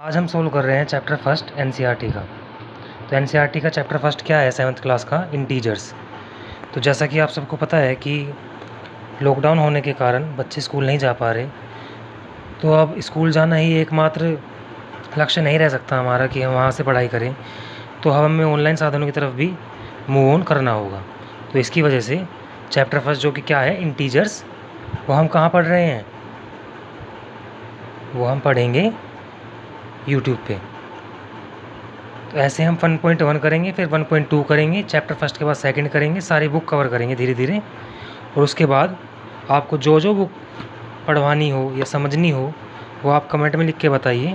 आज हम सोल्व कर रहे हैं चैप्टर फर्स्ट एनसीईआरटी का। तो एनसीईआरटी का चैप्टर फर्स्ट क्या है? 7th क्लास का इंटीजर्स। तो जैसा कि आप सबको पता है कि लॉकडाउन होने के कारण बच्चे स्कूल नहीं जा पा रहे, तो अब स्कूल जाना ही एकमात्र लक्ष्य नहीं रह सकता हमारा कि हम वहाँ से पढ़ाई करें, तो हमें ऑनलाइन साधनों की तरफ भी मूव ऑन करना होगा। तो इसकी वजह से चैप्टर फर्स्ट जो कि क्या है इंटीजर्स, वो हम कहाँ पढ़ रहे हैं? वो हम पढ़ेंगे यूट्यूब पे। तो ऐसे हम 1.1 करेंगे, फिर 1.2 करेंगे, चैप्टर फर्स्ट के बाद सेकंड करेंगे, सारी बुक कवर करेंगे धीरे धीरे। और उसके बाद आपको जो जो बुक पढ़वानी हो या समझनी हो वो आप कमेंट में लिख के बताइए,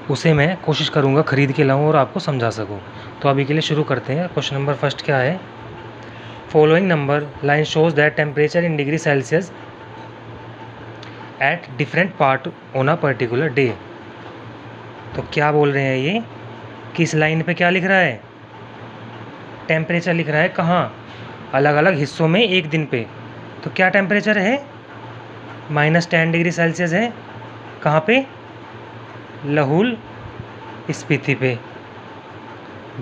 उसे मैं कोशिश करूँगा ख़रीद के लाऊँ और आपको समझा सकूँ। तो अभी के लिए शुरू करते हैं। क्वेश्चन नंबर फर्स्ट क्या है? Following number line shows that temperature in degree Celsius at different part on a particular day. तो क्या बोल रहे हैं ये? किस लाइन पे क्या लिख रहा है? टेम्परेचर लिख रहा है। कहाँ? अलग अलग हिस्सों में एक दिन पे। तो क्या टेम्परेचर है? -10 डिग्री सेल्सियस है। कहाँ पे? लाहौल स्पीति पे।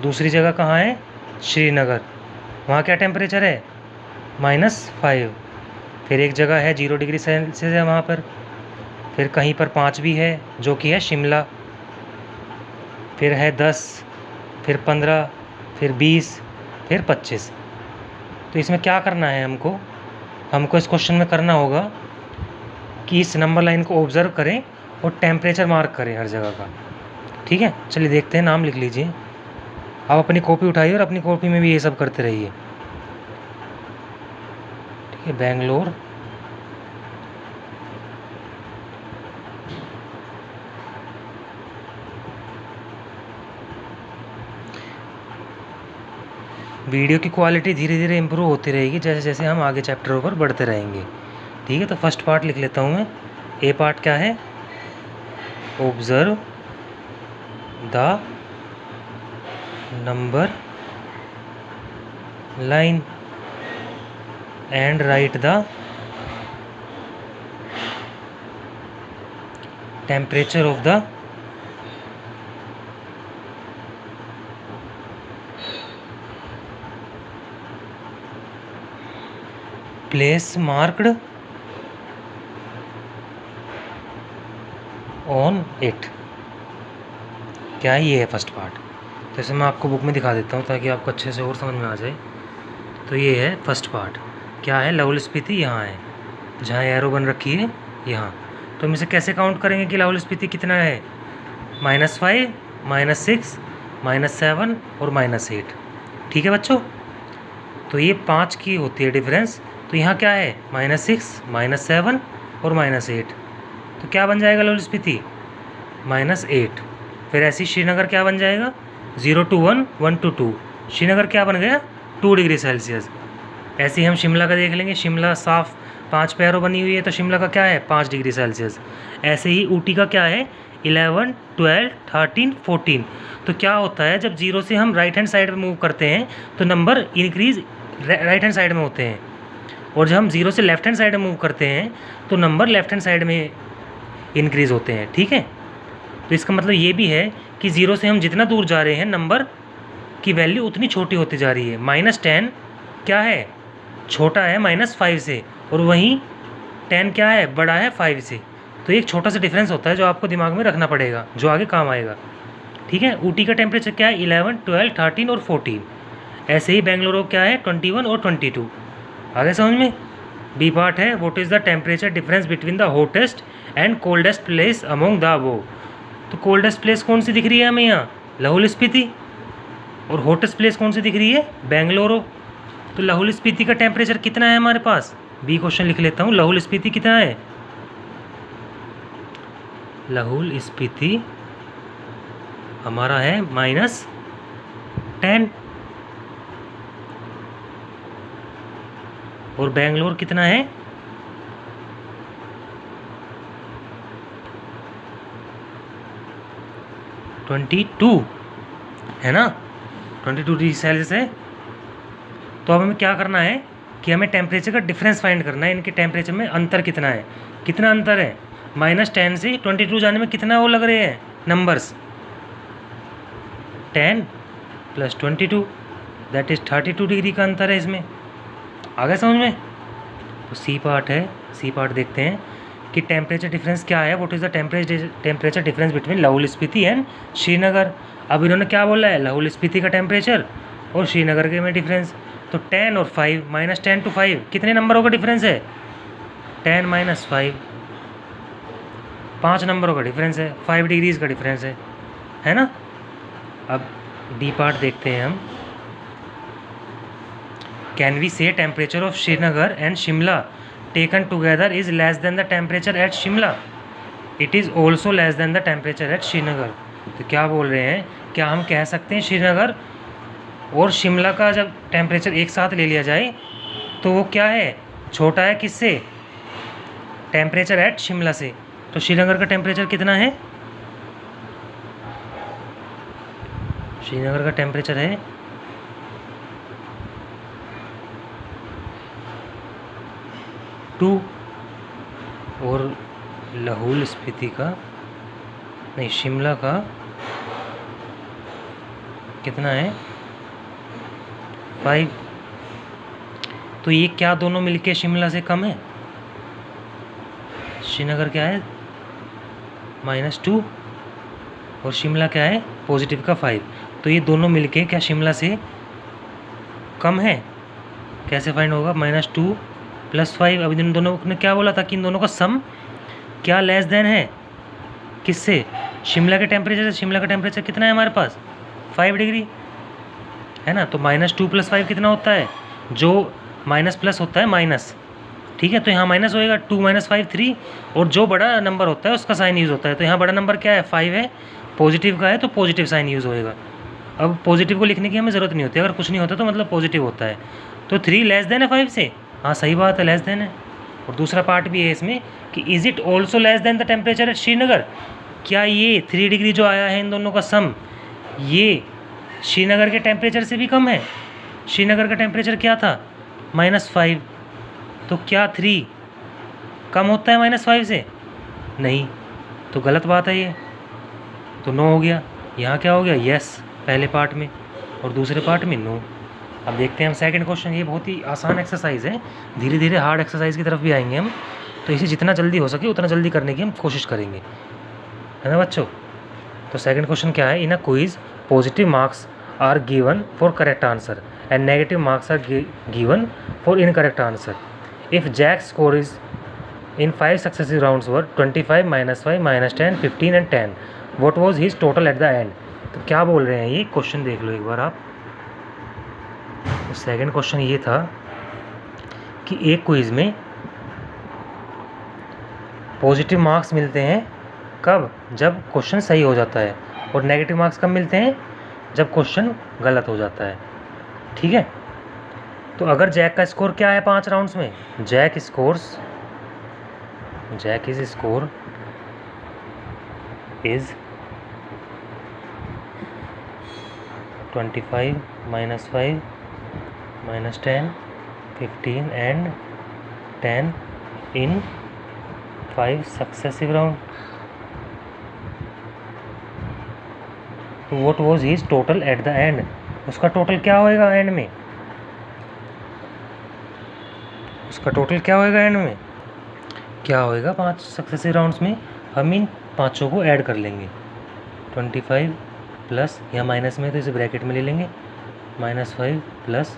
दूसरी जगह कहाँ है? श्रीनगर। वहाँ क्या टेम्परेचर है? -5। फिर एक जगह है 0 डिग्री सेल्सियस है वहाँ पर। फिर कहीं पर 5 भी है जो कि है शिमला। फिर है 10, फिर 15, फिर 20, फिर 25। तो इसमें क्या करना है हमको इस क्वेश्चन में करना होगा कि इस नंबर लाइन को ऑब्ज़र्व करें और टेम्परेचर मार्क करें हर जगह का। ठीक है, चलिए देखते हैं। नाम लिख लीजिए। आप अपनी कॉपी उठाइए और अपनी कॉपी में भी ये सब करते रहिए। ठीक है, बेंगलोर, वीडियो की क्वालिटी धीरे धीरे इम्प्रूव होती रहेगी जैसे जैसे हम आगे चैप्टरों पर बढ़ते रहेंगे। ठीक है, तो फर्स्ट पार्ट लिख लेता हूँ मैं। ए पार्ट क्या है? Observe the number line and right the temperature of the place marked on it. क्या है? ये है फर्स्ट पार्ट। तो इसे मैं आपको बुक में दिखा देता हूँ ताकि आपको अच्छे से और समझ में आ जाए। तो ये है फर्स्ट पार्ट। क्या है? लाहौल स्पीति यहाँ है, जहाँ एरो बन रखी है यहाँ। तो हम इसे कैसे काउंट करेंगे कि लाहौल स्पीति कितना है? -5, -6, -7 और -8। ठीक है बच्चों, तो ये 5 की होती है डिफरेंस। तो यहाँ क्या है? -6, -7 और -8। तो क्या बन जाएगा लाहौल स्पीति? -8। फिर ऐसे ही श्रीनगर क्या बन जाएगा? 0 to 1, 1 to 2। श्रीनगर क्या बन गया? 2 डिग्री सेल्सियस। ऐसे ही हम शिमला का देख लेंगे। शिमला साफ 5 पे एरो बनी हुई है, तो शिमला का क्या है? 5 डिग्री सेल्सियस। ऐसे ही ऊटी का क्या है? 11, 12, 13, 14। तो क्या होता है जब 0 से हम राइट हैंड साइड में मूव करते हैं तो number increase right hand side में होते हैं, और जब हम 0 से लेफ्ट हैंड साइड में मूव करते हैं तो नंबर लेफ्ट हैंड साइड में इंक्रीज़ होते हैं। ठीक है, तो इसका मतलब ये भी है कि 0 से हम जितना दूर जा रहे हैं नंबर की वैल्यू उतनी छोटी होती जा रही है। -10 क्या है? छोटा है -5 से, और वहीं 10 क्या है? बड़ा है 5 से। तो एक छोटा सा डिफरेंस होता है जो आपको दिमाग में रखना पड़ेगा, जो आगे काम आएगा। ठीक है, ऊटी का टेम्परेचर क्या है? 11, 12, 13 और 14। ऐसे ही बेंगलुरु क्या है? 21 और 22। आगे समझ में? बी पार्ट है what is the temperature difference between the hottest and coldest place among the above. तो कोल्डेस्ट प्लेस कौन सी दिख रही है हमें यहाँ? लाहौल स्पीति। और हॉटेस्ट प्लेस कौन सी दिख रही है? बेंगलुरु। तो लाहौल स्पीति का टेम्परेचर कितना है हमारे पास? बी क्वेश्चन लिख लेता हूँ। लाहौल स्पीति कितना है? लाहौल स्पीति हमारा है -10। और बेंगलोर कितना है? -22 है ना? 22 डिग्री सेल्सियस है। तो अब हमें क्या करना है कि हमें टेम्परेचर का डिफरेंस फाइंड करना है। इनके टेम्परेचर में अंतर कितना है? कितना अंतर है? -10 से 22 जाने में कितना वो लग रहे हैं? नंबर्स 10 + 22 दैट इज़ 32 डिग्री का अंतर है इसमें। आ गया समझ में? तो सी पार्ट है, सी पार्ट देखते हैं कि टेम्परेचर डिफरेंस क्या है। What is the temperature difference between Lahaul Spiti and Srinagar. अब इन्होंने क्या बोला है, लाहौल स्पीति का टेम्परेचर और श्रीनगर के में डिफरेंस। तो 10 और 5 -10 to 5 कितने नंबरों का डिफरेंस है? 10 - 5 5 नंबरों का डिफरेंस है, 5 डिग्रीज़ का डिफरेंस है ना। अब डी पार्ट देखते हैं हम। कैन वी से temperature of Srinagar and Shimla taken together is less than the temperature eight Shimla, it is also less than the temperature eight Srinagar. तो क्या बोल रहे हैं, क्या हम कह सकते हैं श्रीनगर और शिमला का जब टेम्परेचर एक साथ ले लिया जाए तो वो क्या है, छोटा है किससे? टेम्परेचर एट शिमला से। तो श्रीनगर का टेम्परेचर कितना है? श्रीनगर का टेम्परेचर है 2 और लाहौल स्पीति का नहीं, शिमला का कितना है? 5। तो ये क्या दोनों मिलके शिमला से कम है? श्रीनगर क्या है -2 और शिमला क्या है पॉजिटिव का 5। तो ये दोनों मिलके क्या शिमला से कम है? कैसे फाइंड होगा? -2 + 5। अब इन दोनों ने क्या बोला था कि इन दोनों का सम क्या लेस देन है किससे? शिमला के टेम्परेचर से। शिमला का टेम्परेचर कितना है हमारे पास? 5 डिग्री है ना। तो -2 + 5 कितना होता है? जो माइनस प्लस होता है माइनस, ठीक है। तो यहाँ माइनस होएगा, 2 - 5 3, और जो बड़ा नंबर होता है उसका साइन यूज़ होता है। तो यहाँ बड़ा नंबर क्या है? 5 है, पॉजिटिव का है तो पॉजिटिव साइन यूज़ होएगा। अब पॉजिटिव को लिखने की हमें ज़रूरत नहीं होती, अगर कुछ नहीं होता तो मतलब पॉजिटिव होता है। तो 3 लेस देन है 5 से, हाँ सही बात है, लेस देन है। और दूसरा पार्ट भी है इसमें कि is it also less than the temperature eight Srinagar. क्या ये 3 डिग्री जो आया है इन दोनों का सम, ये श्रीनगर के टेम्परेचर से भी कम है? श्रीनगर का टेम्परेचर क्या था? -5। तो क्या 3 कम होता है -5 से? नहीं, तो गलत बात है ये। तो नो हो गया। यहाँ क्या हो गया? यस पहले पार्ट में, और दूसरे पार्ट में नो। अब देखते हैं हम सेकंड क्वेश्चन। ये बहुत ही आसान एक्सरसाइज है, धीरे धीरे हार्ड एक्सरसाइज की तरफ भी आएंगे हम, तो इसे जितना जल्दी हो सके उतना जल्दी करने की हम कोशिश करेंगे, है ना बच्चों। तो सेकंड क्वेश्चन क्या है? In a quiz positive marks are given for correct answer and negative marks are given for incorrect answer. If Jack's score is in 5 successive rounds were 25 -5 -10 15 and 10, what was his total at the end. तो क्या बोल रहे हैं ये question देख लो एक बार आप। तो सेकंड क्वेश्चन ये था कि एक क्विज में पॉजिटिव मार्क्स मिलते हैं कब? जब क्वेश्चन सही हो जाता है, और नेगेटिव मार्क्स कब मिलते हैं? जब क्वेश्चन गलत हो जाता है, ठीक है। तो अगर जैक का स्कोर क्या है 5 राउंड्स में? Jack is score is 25 -5 -10 15 and 10 in 5 successive round. तो what was his total at the end. उसका टोटल क्या होएगा एंड में? उसका टोटल क्या होएगा एंड में? क्या होएगा 5 सक्सेसिव राउंड्स में? हम इन पाँचों को ऐड कर लेंगे। 25 प्लस, या माइनस में तो इसे ब्रैकेट में ले लेंगे, -5 प्लस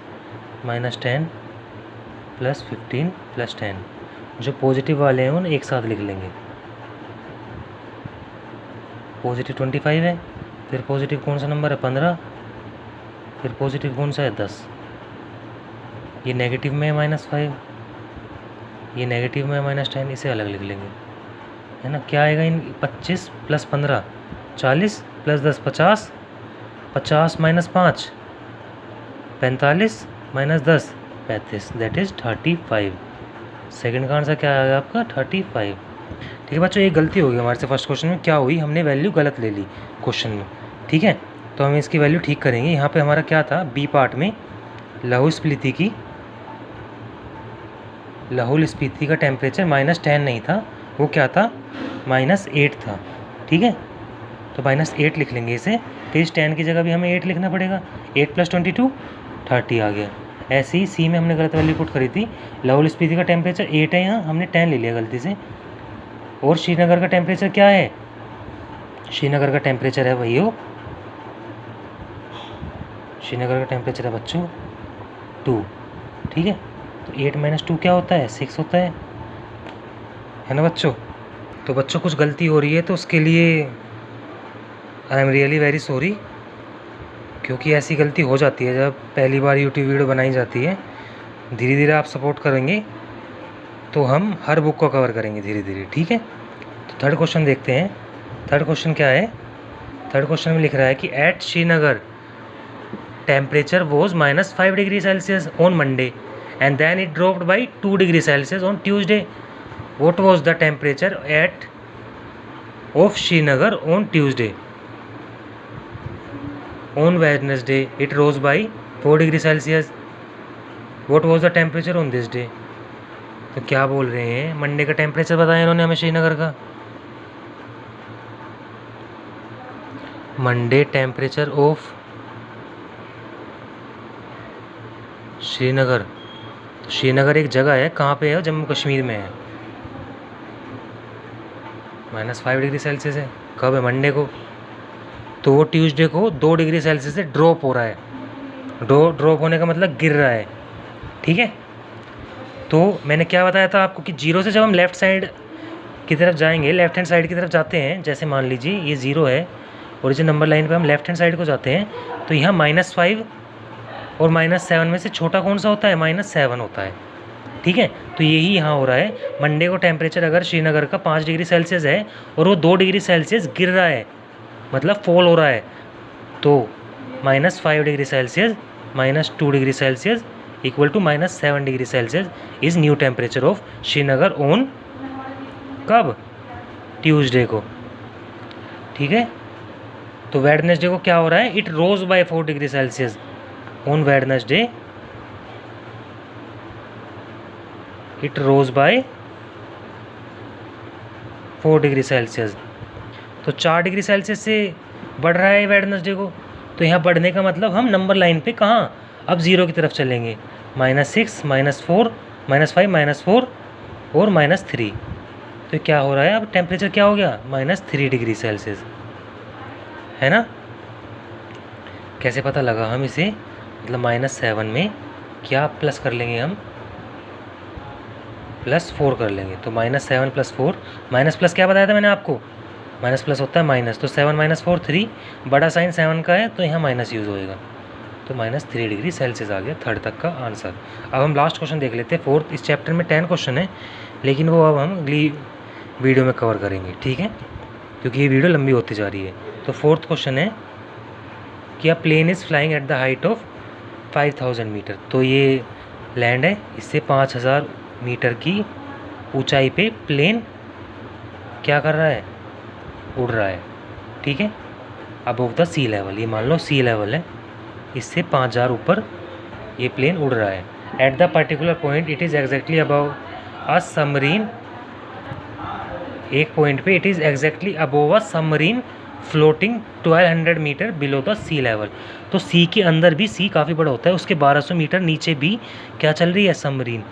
-10 प्लस 15 प्लस 10। जो पॉजिटिव वाले हैं उन्हें एक साथ लिख लेंगे। पॉजिटिव 25 है, फिर पॉजिटिव कौन सा नंबर है? 15, फिर पॉजिटिव कौन सा है? 10। ये नेगेटिव में है -5, ये नेगेटिव में है -10, इसे अलग लिख लेंगे, है ना। क्या आएगा? इन 25 plus 15 40 plus 10 50, 50 - 5 45 - 10 35, that is 35। Second का आंसर क्या आएगा आपका? 35। ठीक है बच्चों, ये गलती होगी हमारे से फर्स्ट क्वेश्चन में। क्या हुई? हमने वैल्यू गलत ले ली क्वेश्चन में, ठीक है। तो हम इसकी वैल्यू ठीक करेंगे। यहाँ पे हमारा क्या था? बी पार्ट में लाहौल स्पीति का टेम्परेचर -10 नहीं था, वो क्या था? -8 था, ठीक है। तो -8 लिख लेंगे इसे। फिर इस 10 की जगह भी हमें 8 लिखना पड़ेगा। 8 + 22 30 आ गया। ऐसे ही सी में हमने गलत वैल्यू पुट करी थी। लाहौल स्पीति का टेम्परेचर 8 है, यहाँ हमने 10 ले लिया गलती से। और श्रीनगर का टेम्परेचर क्या है? श्रीनगर का टेम्परेचर है भैया, श्रीनगर का टेम्परेचर है बच्चों 2। ठीक है, तो 8 - 2 क्या होता है? 6 होता है ना बच्चों? तो बच्चों कुछ गलती हो रही है तो उसके लिए I am really very sorry, क्योंकि ऐसी गलती हो जाती है जब पहली बार यूट्यूब वीडियो बनाई जाती है। धीरे धीरे आप सपोर्ट करेंगे तो हम हर बुक को कवर करेंगे धीरे धीरे। ठीक है, तो थर्ड क्वेश्चन देखते हैं। थर्ड क्वेश्चन क्या है? थर्ड क्वेश्चन में लिख रहा है कि at Srinagar temperature was -5 degree Celsius on Monday and then it dropped by 2 degree Celsius on Tuesday. What was the temperature at of Srinagar on Tuesday? On Wednesday, it rose by 4 degree Celsius. What was the temperature on this day? तो क्या बोल रहे हैं? Monday का temperature बताया इन्होंने हमें श्रीनगर का। Monday temperature of Srinagar. तो श्रीनगर एक जगह है, कहाँ पे है? जम्मू कश्मीर में है। -5 डिग्री सेल्सियस है। कब है? मंडे को। तो वो ट्यूसडे को 2 डिग्री सेल्सियस से ड्रॉप हो रहा है। ड्रॉप होने का मतलब गिर रहा है। ठीक है, तो मैंने क्या बताया था आपको कि 0 से जब हम लेफ़्ट साइड की तरफ जाएंगे, लेफ्ट हैंड साइड की तरफ जाते हैं, जैसे मान लीजिए ये 0 है और इस नंबर लाइन पे हम लेफ्ट हैंड साइड को जाते हैं, तो यहाँ -5 और -7 में से छोटा कौन सा होता है? -7 होता है। ठीक है, तो यही यहाँ हो रहा है। मंडे को टेम्परेचर अगर श्रीनगर का 5 डिग्री सेल्सियस है और वो 2 डिग्री सेल्सियस गिर रहा है, मतलब फॉल हो रहा है, तो -5 degree Celsius -2 degree Celsius equal to -7 degree Celsius is new temperature of Srinagar on कब? ट्यूसडे को। ठीक है, तो वेडनेसडे को क्या हो रहा है? It rose by 4 degree Celsius on Wednesday, it rose by 4 degree Celsius. तो 4 डिग्री सेल्सियस से बढ़ रहा है वेडनेसडे को, तो यहाँ बढ़ने का मतलब हम नंबर लाइन पे कहाँ? अब 0 की तरफ चलेंगे। -6 -4 -5 -4 और -3। तो क्या हो रहा है? अब टेम्परेचर क्या हो गया? -3 डिग्री सेल्सियस, है ना? कैसे पता लगा हम इसे? मतलब -7 में क्या प्लस कर लेंगे हम? +4 कर लेंगे। तो -7 + 4, माइनस प्लस क्या बताया था मैंने आपको? माइनस प्लस होता है माइनस, तो 7 - 4 3, बड़ा साइन 7 का है तो यहाँ माइनस यूज़ होएगा। तो -3 डिग्री सेल्सियस आ गया थर्ड तक का आंसर। अब हम लास्ट क्वेश्चन देख लेते हैं, फोर्थ। इस चैप्टर में 10 क्वेश्चन है, लेकिन वो अब हम अगली वीडियो में कवर करेंगे। ठीक है, क्योंकि ये वीडियो लंबी होती जा रही है। तो फोर्थ क्वेश्चन है कि a plane is flying at the height of 5000 metre. तो ये लैंड है, इससे 5000 मीटर की ऊंचाई पे प्लेन क्या कर रहा है? उड़ रहा है। ठीक है, अबव द सी लेवल, ये मान लो सी लेवल है, इससे 5000 ऊपर ये प्लेन उड़ रहा है। At the particular point it is exactly above a submarine, एक पॉइंट पे it is exactly above a submarine floating 1200 metre below the sea level. तो सी के अंदर भी, सी काफ़ी बड़ा होता है, उसके 1200 मीटर नीचे भी क्या चल रही है? सबमरीन।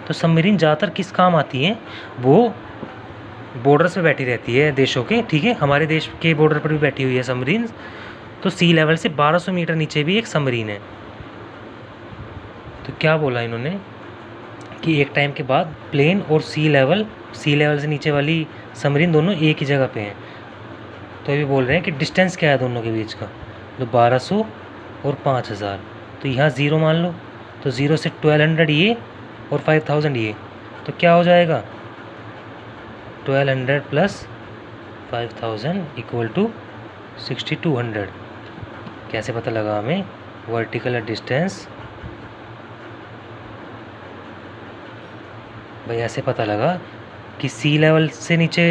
तो सबमरीन ज़्यादातर किस काम आती हैं? वो बॉर्डर्स पे बैठी रहती है देशों के। ठीक है, हमारे देश के बॉर्डर पर भी बैठी हुई है सबमरीन। तो सी लेवल से 1200 मीटर नीचे भी एक सबमरीन है। तो क्या बोला इन्होंने कि एक टाइम के बाद प्लेन और सी लेवल से नीचे वाली सबमरीन दोनों एक ही जगह पे हैं। तो अभी बोल रहे हैं कि डिस्टेंस क्या है दोनों के बीच का? तो 1200 और 5000, तो यहाँ 0 मान लो। तो 0 से 1200 ये और 5000 ये, तो क्या हो जाएगा? 1200 + 5000 = 6200। कैसे पता लगा हमें? वर्टिकल डिस्टेंस भाई ऐसे पता लगा कि सी लेवल से नीचे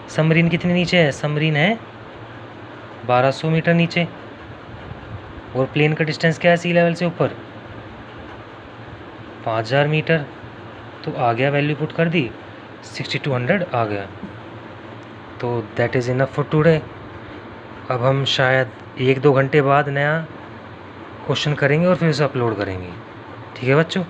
सबमरीन कितनी नीचे है? सबमरीन है 1200 मीटर नीचे, और प्लेन का डिस्टेंस क्या है सी लेवल से ऊपर? 5000 मीटर। तो आ गया, वैल्यू पुट कर दी, 6200 आ गया। तो that is enough for today. अब हम शायद 1-2 घंटे बाद नया क्वेश्चन करेंगे और फिर उसे अपलोड करेंगे। ठीक है बच्चों।